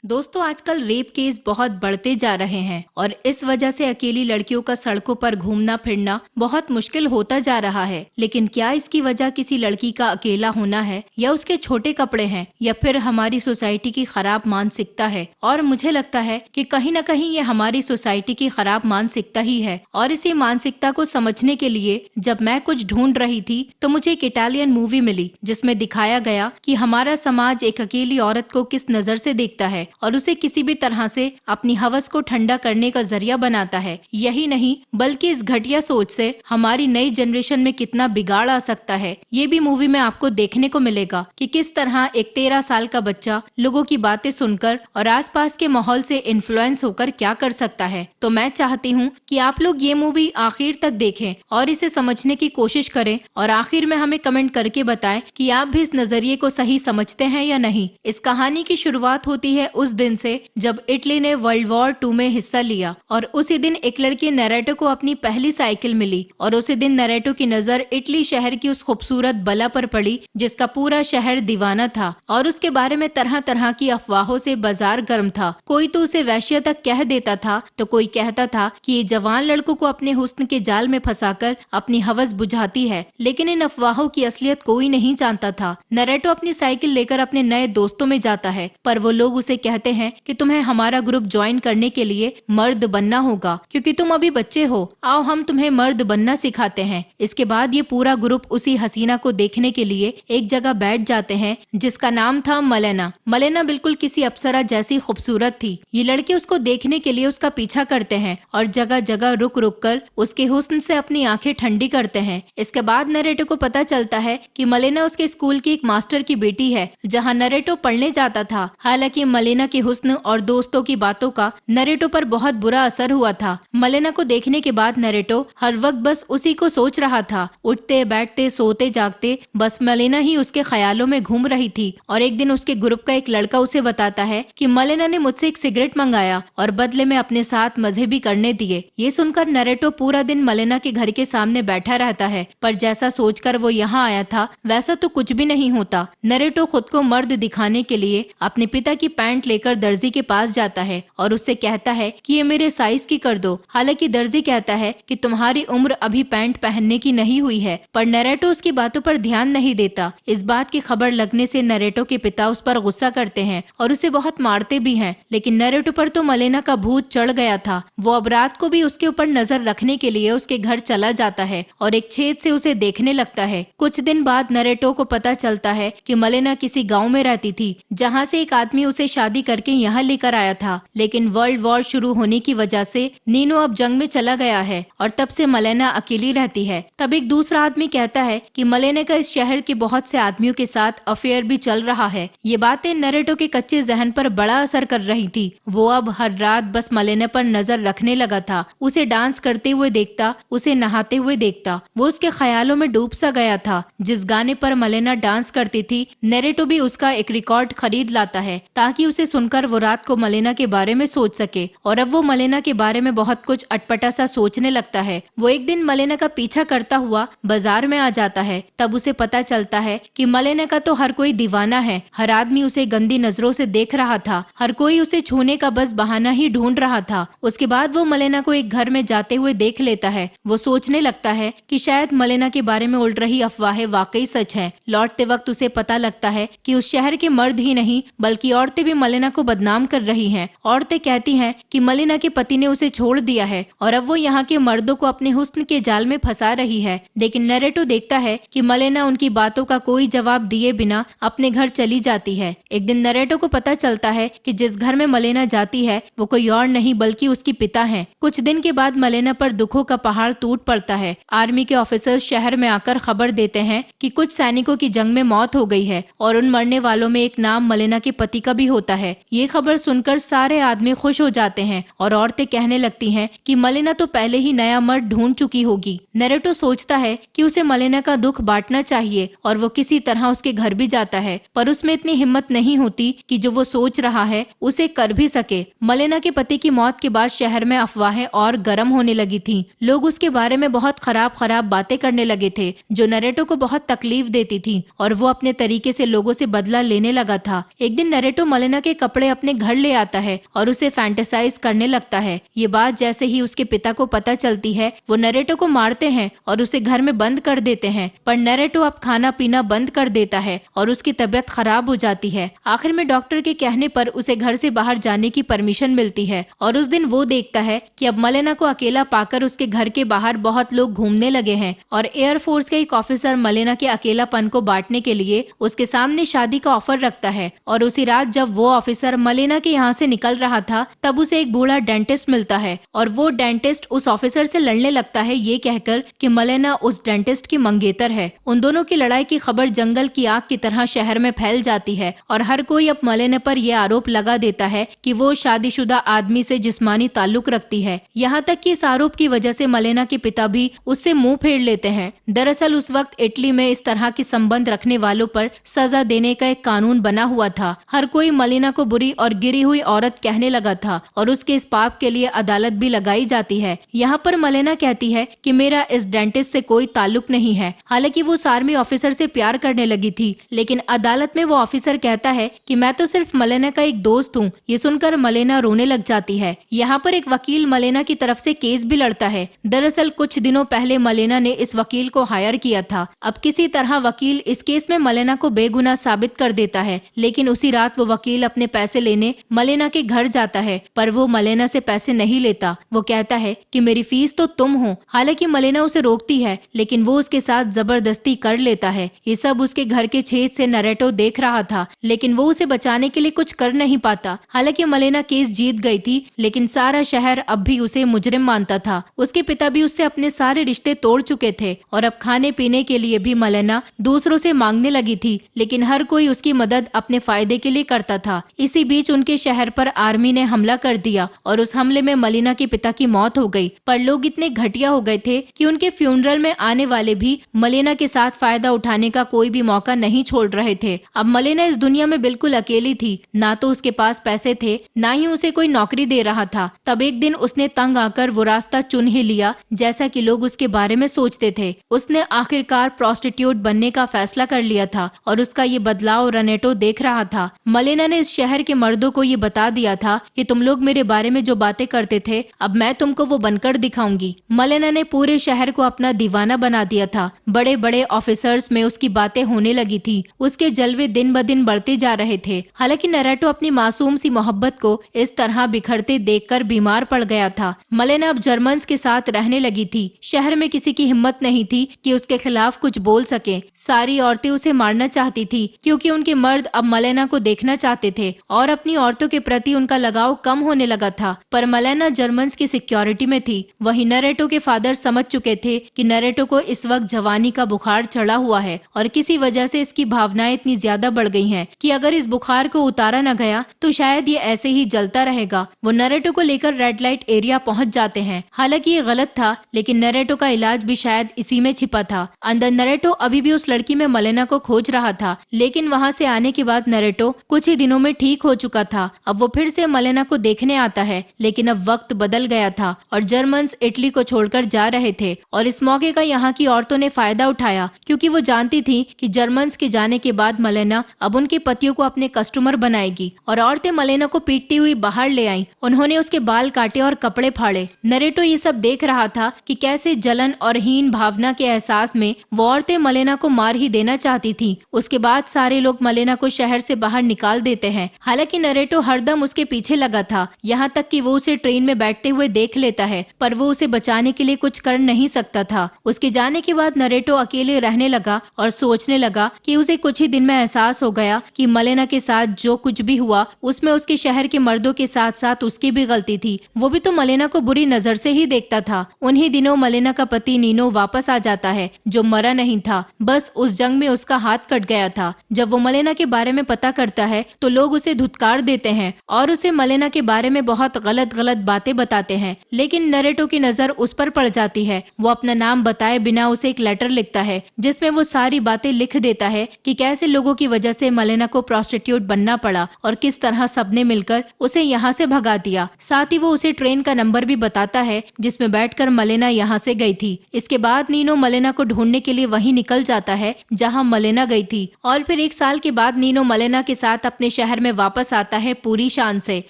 दोस्तों आजकल rape case बहुत बढ़ते जा रहे हैं और इस वजह से अकेली लड़कियों का सड़कों पर घूमना फिरना बहुत मुश्किल होता जा रहा है। लेकिन क्या इसकी वजह किसी लड़की का अकेला होना है या उसके छोटे कपड़े हैं या फिर हमारी सोसाइटी की खराब मानसिकता है? और मुझे लगता है कि कहीं न कहीं ये हमारी सोसाइटी की खराब मानसिकता ही है। और इसी मानसिकता को समझने के लिए जब मैं कुछ ढूंढ रही थी तो मुझे एक इटालियन मूवी मिली जिसमें दिखाया गया कि हमारा समाज एक अकेली औरत को किस नजर से देखता है और उसे किसी भी तरह से अपनी हवस को ठंडा करने का जरिया बनाता है। यही नहीं बल्कि इस घटिया सोच से हमारी नई जनरेशन में कितना बिगाड़ आ सकता है ये भी मूवी में आपको देखने को मिलेगा कि किस तरह एक 13 साल का बच्चा लोगों की बातें सुनकर और आसपास के माहौल से इन्फ्लुएंस होकर क्या कर सकता है। तो मैं चाहती हूँ कि आप लोग ये मूवी आखिर तक देखें और इसे समझने की कोशिश करें और आखिर में हमें कमेंट करके बताएं कि आप भी इस नजरिए को सही समझते हैं या नहीं। इस कहानी की शुरुआत होती है उस दिन से जब इटली ने वर्ल्ड वॉर 2 में हिस्सा लिया और उसी दिन एक लड़की नरेटो को अपनी पहली साइकिल मिली और उसी दिन नरेटो की नजर इटली शहर की उस खूबसूरत बला पर पड़ी जिसका पूरा शहर दीवाना था और उसके बारे में तरह तरह की अफवाहों से बाजार गर्म था। कोई तो उसे वैश्य तक कह देता था तो कोई कहता था कि ये जवान लड़कों को अपने हुस्न के जाल में फंसाकर अपनी हवस बुझाती है। लेकिन इन अफवाहों की असलियत कोई नहीं जानता था। नरेटो अपनी साइकिल लेकर अपने नए दोस्तों में जाता है पर वो लोग उसे कहते हैं कि तुम्हें हमारा ग्रुप ज्वाइन करने के लिए मर्द बनना होगा क्योंकि तुम अभी बच्चे हो, आओ हम तुम्हें मर्द बनना सिखाते हैं। इसके बाद ये पूरा ग्रुप उसी हसीना को देखने के लिए एक जगह बैठ जाते हैं जिसका नाम था मलेना। मलेना बिल्कुल किसी अप्सरा जैसी खूबसूरत थी। ये लड़के उसको देखने के लिए उसका पीछा करते हैं और जगह जगह रुक रुक कर उसके हुस्न से अपनी आंखें ठंडी करते हैं। इसके बाद नरेटो को पता चलता है कि मलेना उसके स्कूल की एक मास्टर की बेटी है जहाँ नरेटो पढ़ने जाता था। हालांकि मलेना के हुस्न और दोस्तों की बातों का नरेटो पर बहुत बुरा असर हुआ था। मलेना को देखने के बाद नरेटो हर वक्त बस उसी को सोच रहा था। उठते बैठते सोते जागते बस मलेना ही उसके ख्यालों में घूम रही थी। और एक दिन उसके ग्रुप का एक लड़का उसे बताता है कि मलेना ने मुझसे एक सिगरेट मंगाया और बदले में अपने साथ मजे भी करने दिए। ये सुनकर नरेटो पूरा दिन मलेना के घर के सामने बैठा रहता है पर जैसा सोचकर वो यहाँ आया था वैसा तो कुछ भी नहीं होता। नरेटो खुद को मर्द दिखाने के लिए अपने पिता की पैंट लेकर दर्जी के पास जाता है और उससे कहता है कि ये मेरे साइज की कर दो। हालांकि दर्जी कहता है कि तुम्हारी उम्र अभी पैंट पहनने की नहीं हुई है पर नरेटो उसकी बातों पर ध्यान नहीं देता। इस बात की खबर लगने से नरेटो के पिता उस पर गुस्सा करते हैं और उसे बहुत मारते भी हैं। लेकिन नरेटो पर तो मलेना का भूत चढ़ गया था। वो अब रात को भी उसके ऊपर नजर रखने के लिए उसके घर चला जाता है और एक छेद से उसे देखने लगता है। कुछ दिन बाद नरेटो को पता चलता है कि मलेना किसी गाँव में रहती थी जहाँ से एक आदमी उसे शादी करके यहाँ लेकर आया था। लेकिन वर्ल्ड वॉर शुरू होने की वजह से नीनो अब जंग में चला गया है और तब से मलेना अकेली रहती है। तब एक दूसरा आदमी कहता है कि मलेना का इस शहर के बहुत से आदमियों के साथ अफेयर भी चल रहा है। ये बातें नरेटो के कच्चे जहन पर बड़ा असर कर रही थी। वो अब हर रात बस मलेना पर नजर रखने लगा था। उसे डांस करते हुए देखता, उसे नहाते हुए देखता। वो उसके ख्यालों में डूब सा गया था। जिस गाने पर मलेना डांस करती थी नरेटो भी उसका एक रिकॉर्ड खरीद लाता है ताकि उसे सुनकर वो रात को मलेना के बारे में सोच सके। और अब वो मलेना के बारे में बहुत कुछ अटपटा सा सोचने लगता है। वो एक दिन मलेना का पीछा करता हुआ बाजार में आ जाता है। तब उसे पता चलता है कि मलेना का तो हर कोई दीवाना है। हर आदमी उसे गंदी नजरों से देख रहा था। हर कोई उसे छूने का बस बहाना ही ढूंढ रहा था। उसके बाद वो मलेना को एक घर में जाते हुए देख लेता है। वो सोचने लगता है कि शायद मलेना के बारे में उड़ रही अफवाहें वाकई सच है। लौटते वक्त उसे पता लगता है कि उस शहर के मर्द ही नहीं बल्कि औरतें भी मलेना को बदनाम कर रही हैं। औरतें कहती हैं कि मलेना के पति ने उसे छोड़ दिया है और अब वो यहाँ के मर्दों को अपने हुस्न के जाल में फंसा रही है। लेकिन नरेटो देखता है कि मलेना उनकी बातों का कोई जवाब दिए बिना अपने घर चली जाती है। एक दिन नरेटो को पता चलता है कि जिस घर में मलेना जाती है वो कोई और नहीं बल्कि उसकी पिता है। कुछ दिन के बाद मलेना पर दुखों का पहाड़ टूट पड़ता है। आर्मी के ऑफिसर्स शहर में आकर खबर देते हैं कि कुछ सैनिकों की जंग में मौत हो गई है और उन मरने वालों में एक नाम मलेना के पति का भी होता है। ये खबर सुनकर सारे आदमी खुश हो जाते हैं और औरतें कहने लगती हैं कि मलेना तो पहले ही नया मर्द ढूंढ चुकी होगी। नरेटो सोचता है कि उसे मलेना का दुख बांटना चाहिए और वो किसी तरह उसके घर भी जाता है पर उसमें इतनी हिम्मत नहीं होती कि जो वो सोच रहा है उसे कर भी सके। मलेना के पति की मौत के बाद शहर में अफवाहें और गर्म होने लगी थी। लोग उसके बारे में बहुत खराब बातें करने लगे थे जो नरेटो को बहुत तकलीफ देती थी और वो अपने तरीके से लोगों से बदला लेने लगा था। एक दिन नरेटो मलेना के कपड़े अपने घर ले आता है और उसे फैंटेसाइज करने लगता है। ये बात जैसे ही उसके पिता को पता चलती है, वो नरेटो को मारते हैं और उसे घर में बंद कर देते हैं। पर नरेटो अब खाना पीना बंद कर देता है और उसकी तबीयत खराब हो जाती है। आखिर में डॉक्टर के कहने पर उसे घर से बाहर जाने की परमिशन मिलती है और उस दिन वो देखता है कि अब मलेना को अकेला पाकर उसके घर के बाहर बहुत लोग घूमने लगे हैं और एयरफोर्स का एक ऑफिसर मलेना के अकेलापन को बांटने के लिए उसके सामने शादी का ऑफर रखता है। और उसी रात जब वो ऑफिसर मलेना के यहाँ से निकल रहा था, तब उसे एक बूढ़ा डेंटिस्ट मिलता है और वो डेंटिस्ट उस ऑफिसर से लड़ने लगता है, ये कहकर कि मलेना उस डेंटिस्ट की मंगेतर है। उन दोनों की लड़ाई की खबर जंगल की आग की तरह शहर में फैल जाती है और हर कोई अब मलेना पर यह आरोप लगा देता है कि वो शादीशुदा आदमी से जिस्मानी ताल्लुक रखती है। यहाँ तक कि इस आरोप की वजह से मलेना के पिता भी उससे मुंह फेर लेते हैं। दरअसल उस वक्त इटली में इस तरह के संबंध रखने वालों पर सजा देने का एक कानून बना हुआ था। हर कोई मलेना को बुरी और गिरी हुई औरत कहने लगा था और उसके इस पाप के लिए अदालत भी लगाई जाती है। यहाँ पर मलेना कहती है कि मेरा इस डेंटिस्ट से कोई ताल्लुक नहीं है। हालांकि वो उस आर्मी ऑफिसर से प्यार करने लगी थी, लेकिन अदालत में वो ऑफिसर कहता है कि मैं तो सिर्फ मलेना का एक दोस्त हूँ। ये सुनकर मलेना रोने लग जाती है। यहाँ पर एक वकील मलेना की तरफ से केस भी लड़ता है। दरअसल कुछ दिनों पहले मलेना ने इस वकील को हायर किया था। अब किसी तरह वकील इस केस में मलेना को बेगुनाह साबित कर देता है, लेकिन उसी रात वो वकील अपने पैसे लेने मलेना के घर जाता है, पर वो मलेना से पैसे नहीं लेता। वो कहता है कि मेरी फीस तो तुम हो। हालांकि मलेना उसे रोकती है, लेकिन वो उसके साथ जबरदस्ती कर लेता है। ये सब उसके घर के छेद से नरेटो देख रहा था, लेकिन वो उसे बचाने के लिए कुछ कर नहीं पाता। हालांकि मलेना केस जीत गई थी, लेकिन सारा शहर अब भी उसे मुजरिम मानता था। उसके पिता भी उससे अपने सारे रिश्ते तोड़ चुके थे और अब खाने पीने के लिए भी मलेना दूसरों से मांगने लगी थी, लेकिन हर कोई उसकी मदद अपने फायदे के लिए करता था। इसी बीच उनके शहर पर आर्मी ने हमला कर दिया और उस हमले में मलेना के पिता की मौत हो गई। पर लोग इतने घटिया हो गए थे कि उनके फ्यूनरल में आने वाले भी मलेना के साथ फायदा उठाने का कोई भी मौका नहीं छोड़ रहे थे। अब मलेना इस दुनिया में बिल्कुल अकेली थी। ना तो उसके पास पैसे थे, ना ही उसे कोई नौकरी दे रहा था। तब एक दिन उसने तंग आकर वो रास्ता चुन ही लिया जैसा कि लोग उसके बारे में सोचते थे। उसने आखिरकार प्रोस्टिट्यूट बनने का फैसला कर लिया था और उसका ये बदलाव रनेटो देख रहा था। मलेना ने इस शहर के मर्दों को ये बता दिया था कि तुम लोग मेरे बारे में जो बातें करते थे, अब मैं तुमको वो बनकर दिखाऊंगी। मलेना ने पूरे शहर को अपना दीवाना बना दिया था। बड़े बड़े ऑफिसर्स में उसकी बातें होने लगी थी। उसके जलवे दिन ब दिन बढ़ते जा रहे थे। हालांकि नरेटो अपनी मासूम सी मोहब्बत को इस तरह बिखरते देखकर बीमार पड़ गया था। मलेना अब जर्मन्स के साथ रहने लगी थी। शहर में किसी की हिम्मत नहीं थी कि उसके खिलाफ कुछ बोल सके। सारी औरतें उसे मारना चाहती थी, क्योंकि उनके मर्द अब मलेना को देखना चाहते थे और अपनी औरतों के प्रति उनका लगाव कम होने लगा था। पर मलेना जर्मन्स की सिक्योरिटी में थी। वहीं नरेटो के फादर समझ चुके थे कि नरेटो को इस वक्त जवानी का बुखार चढ़ा हुआ है और किसी वजह से इसकी भावनाएं इतनी ज्यादा बढ़ गई हैं कि अगर इस बुखार को उतारा न गया तो शायद ये ऐसे ही जलता रहेगा। वो नरेटो को लेकर रेड लाइट एरिया पहुंच जाते हैं। हालांकि ये गलत था, लेकिन नरेटो का इलाज भी शायद इसी में छिपा था। अंदर नरेटो अभी भी उस लड़की में मलेना को खोज रहा था, लेकिन वहाँ से आने के बाद नरेटो कुछ ही दिनों में ठीक हो चुका था। अब वो फिर से मलेना को देखने आता है, लेकिन अब वक्त बदल गया था और जर्मन्स इटली को छोड़कर जा रहे थे और इस मौके का यहाँ की औरतों ने फायदा उठाया, क्योंकि वो जानती थी कि जर्मन्स के जाने के बाद मलेना अब उनके पतियों को अपने कस्टमर बनाएगी। और औरतें मलेना को पीटती हुई बाहर ले आईं। उन्होंने उसके बाल काटे और कपड़े फाड़े। नरेटो ये सब देख रहा था कि कैसे जलन और हीन भावना के एहसास में वो औरतें मलेना को मार ही देना चाहती थी। उसके बाद सारे लोग मलेना को शहर से बाहर निकाल देते हैं। हालांकि नरेटो हरदम उसके पीछे लगा था, यहाँ तक कि वो उसे ट्रेन में बैठते हुए देख लेता है, पर वो उसे बचाने के लिए कुछ कर नहीं सकता था। उसके जाने के बाद नरेटो अकेले रहने लगा और सोचने लगा कि उसे कुछ ही दिन में एहसास हो गया कि मलेना के साथ जो कुछ भी हुआ उसमें उसके शहर के मर्दों के साथ साथ उसकी भी गलती थी। वो भी तो मलेना को बुरी नजर से ही देखता था। उन्हीं दिनों मलेना का पति नीनो वापस आ जाता है, जो मरा नहीं था, बस उस जंग में उसका हाथ कट गया था। जब वो मलेना के बारे में पता करता है तो लोग उसे धुतकार देते हैं और उसे मलेना के बारे में बहुत गलत गलत बातें बताते हैं। लेकिन नरेटो की नजर उस पर पड़ जाती है। वो अपना नाम बताए बिना उसे एक लेटर लिखता है, जिसमें वो सारी बातें लिख देता है कि कैसे लोगों की वजह से मलेना को प्रोस्टिट्यूट बनना पड़ा और किस तरह सबने मिलकर उसे यहाँ से भगा दिया। साथ ही वो उसे ट्रेन का नंबर भी बताता है जिसमें बैठकर मलेना यहाँ से गई थी। इसके बाद नीनो मलेना को ढूंढने के लिए वहीं निकल जाता है जहाँ मलेना गई थी और फिर एक साल के बाद नीनो मलेना के साथ अपने शहर शहर में वापस आता है पूरी शान से।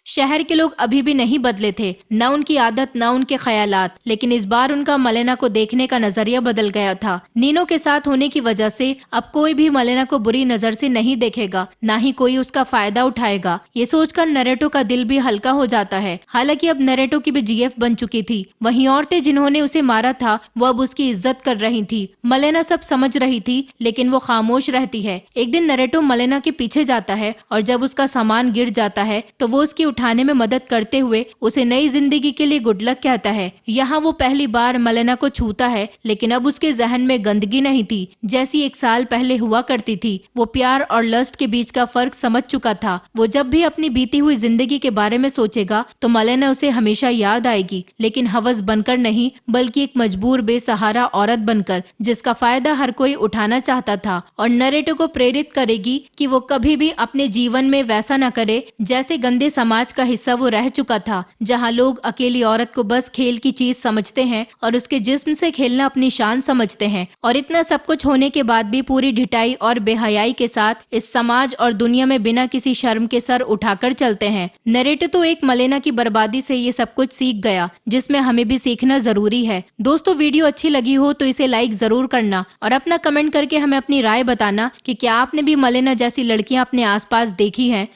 शहर के लोग अभी भी नहीं बदले थे, न उनकी आदत न उनके ख्यालात, लेकिन इस बार उनका मलेना को देखने का नजरिया बदल गया था। नीनो के साथ होने की वजह से अब कोई भी मलेना को बुरी नजर से नहीं देखेगा, न ही कोई उसका फायदा उठाएगा। ये सोचकर नरेटो का दिल भी हल्का हो जाता है। हालांकि अब नरेटो की भी जीएफ बन चुकी थी। वहीं औरतें जिन्होंने उसे मारा था वो अब उसकी इज्जत कर रही थी। मलेना सब समझ रही थी, लेकिन वो खामोश रहती है। एक दिन नरेटो मलेना के पीछे जाता है और जब उसका सामान गिर जाता है तो वो उसकी उठाने में मदद करते हुए उसे नई जिंदगी के लिए गुड लक कहता है। यहाँ वो पहली बार मलेना को छूता है, लेकिन अब उसके जहन में गंदगी नहीं थी जैसी एक साल पहले हुआ करती थी। वो प्यार और लस्ट के बीच का फर्क समझ चुका था। वो जब भी अपनी बीती हुई जिंदगी के बारे में सोचेगा तो मलेना उसे हमेशा याद आएगी, लेकिन हवस बनकर नहीं, बल्कि एक मजबूर बेसहारा औरत बनकर, जिसका फायदा हर कोई उठाना चाहता था। और नरेटो को प्रेरित करेगी कि वो कभी भी अपने जीवन में वैसा न करे जैसे गंदे समाज का हिस्सा वो रह चुका था, जहाँ लोग अकेली औरत को बस खेल की चीज समझते हैं और उसके जिस्म से खेलना अपनी शान समझते हैं। और इतना सब कुछ होने के बाद भी पूरी ढिठाई और बेहयाई के साथ इस समाज और दुनिया में बिना किसी शर्म के सर उठाकर चलते हैं। नरेटो तो एक मलेना की बर्बादी से ये सब कुछ सीख गया, जिसमें हमें भी सीखना जरूरी है। दोस्तों, वीडियो अच्छी लगी हो तो इसे लाइक जरूर करना और अपना कमेंट करके हमें अपनी राय बताना कि क्या आपने भी मलेना जैसी लड़कियां अपने आसपास देखी हैं।